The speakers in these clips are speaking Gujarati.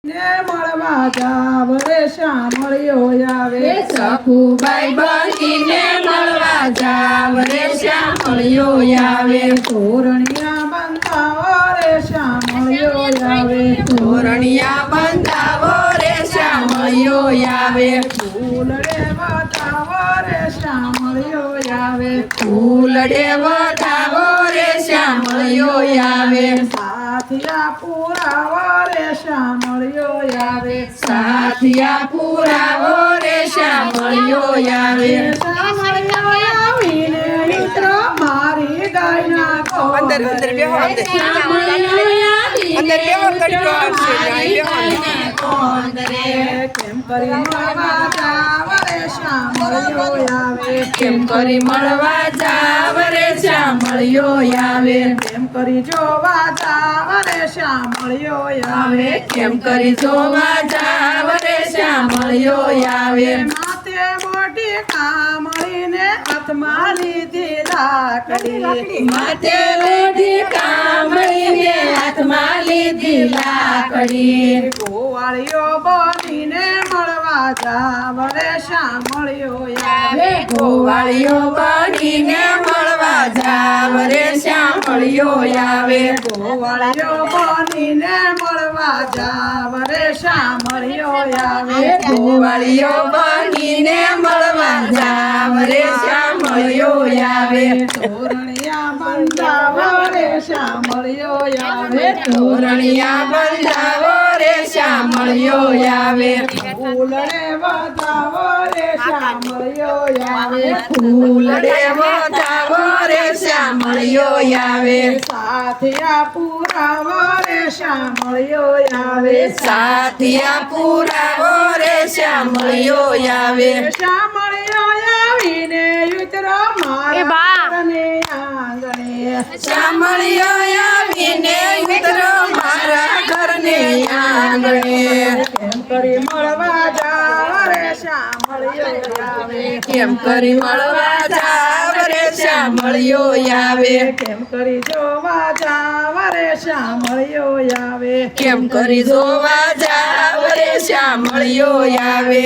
ને મળવા જાવ રે શામળિયો આવે સખુબાઈ બનીને મળવા જાવ રે શામળિયો આવે તોરણિયા બંધાવો રે શામળિયો આવે તોરણિયા બંધાવો રે શામળિયો આવે ફૂલડે બતાવો રે શામળિયો આવે ફૂલડે વધાવો રે શામળિયો આવે સાથિયા પુરાવો રે શામળિયો આવે સાથિયા પુરાવો રે શામળિયો આવે શામળિયો આવીને મિત્રો મારી ગાયના અંદર બેહો અંદર બેહો તડકો આવશે કેમ કરી મળવા જાવ રે શામળિયો આવે કેમ કરી મળવા જાવ રે શામળિયો આવે કેમ કરી જોવા જાવ રે શામળિયો આવે કેમ કરી જોવા જાવ રે શામળિયો આવે માથે મોટી કામળીને હાથમાં લીધી લાકડી માથે લોઢી કામળીને હાથમાં લીધી લાકડી ગોવાળીઓ બનીને મળવા જાવ રે શામળિયો આવે ગોવાળીઓ બનીને મળવા જાવ રે શામળિયો આવે ગોવાળીઓ બનીને મળવા જાવ રે શામળિયો આવે ગોવાળીઓ બનીને મળવા જાવ રે શામળિયો આવે તોરણિયા બંધાવો રે શામળિયો આવે તોરણિયા બંધાવો રે શામળિયો આવે ફૂલડે વધાવો રે શામળિયો આવે ફૂલડે વધાવો રે શામળિયો આવે સાથિયા પુરાવો રે શામળિયો આવે સાથિયા પુરાવો રે શામળિયો આવે શામળિયો આવીને ઉતરો મારા ઘરને આંગણે શામળિયો આવીને ઉતરો મારા ઘરને આંગણે કેમ કરી મળવા જાવ રે શામળિયો આવે કેમ કરી મળવા જાવ રે શામળિયો આવે કેમ કરી જોવા જાવ રે શામળિયો આવે કેમ કરી જોવા જાવ રે શામળિયો આવે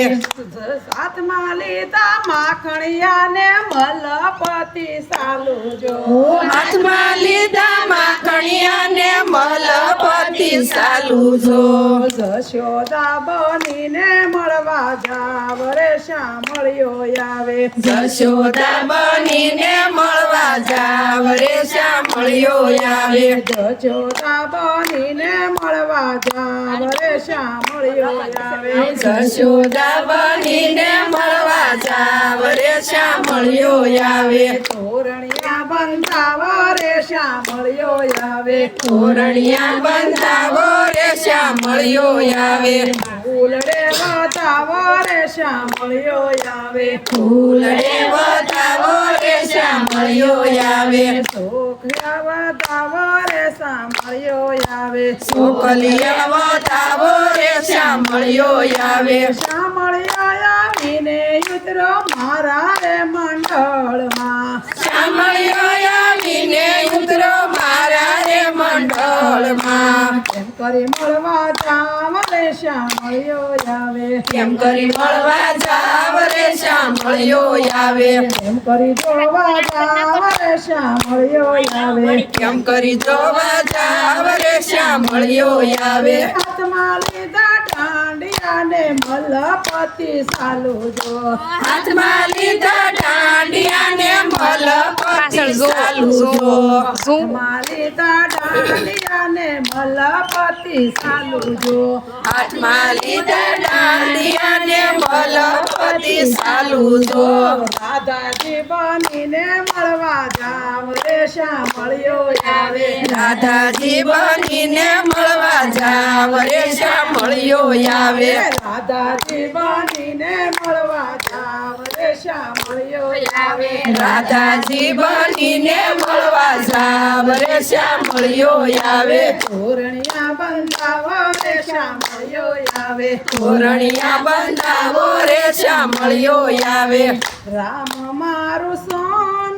હાથમાં લીધા માખણિયાને મલપતિ સાલુ જો હાથમાં લીધા માખણિયાને મલપતિ સાલુ જો જશોદા બનીને મળવા જાવ રે શામળિયો આવે જશોદા બનીને મળવા જાવ રે શામળિયો આવે જશોદા બનીને મળવા જાવ રે શામળિયો આવે જશોદા બનીને મળવા જાવ રે શામળિયો આવે તોરણિયા બંધાવો રે શામળિયો આવે તોરણિયા બંધાવો રે શામળિયો આવે ફૂલડે વધાવો રે શામળિયો આવે ફૂલડે વધાવો રે શામળિયો આવે છોકરા વધાવો રે શામળિયો આવે છોકલિયા વધાવો રે શામળિયો આવે શામળિયો આવીને ઉતરો મારા રે મંડળમાં શામળિયો આવીને ઉતરો મારા રે મંડળમાં કેમ કરી મળવા જાવ રે શામળિયો આવે કેમ કરી મળવા જાવ રે શામળિયો આવે કેમ કરી જોવા જાવ રે શામળિયો આવે કેમ કરી જોવા જાવ રે શામળિયો આવે હાથમાં લીધા દાંડિયાને મલપતિ સાલુ જો હાથમાં લીધા દાંડિયાને મલપતિ સાલુ જો હાથમાં લીધા દાંડિયાને મલપતિ સાલુ જો હાથમાં લીધા દાંડિયાને મલપતિ સાલુ જો રાધાજી બનીને મળવા જાવ રે શામળિયો આવે રાધાજી બનીને મળવા જાવ રે શામળિયો આવે રાધાજી બનીને મળવા જાવ રે શામળિયો આવે રાધાજી બનીને મળવા જાવ રે શામળિયો આવે તોરણિયા બંધાવો રે શામળિયો આવે તોરણિયા બંધાવો રે શામળિયો આવે રામ મારું સોનું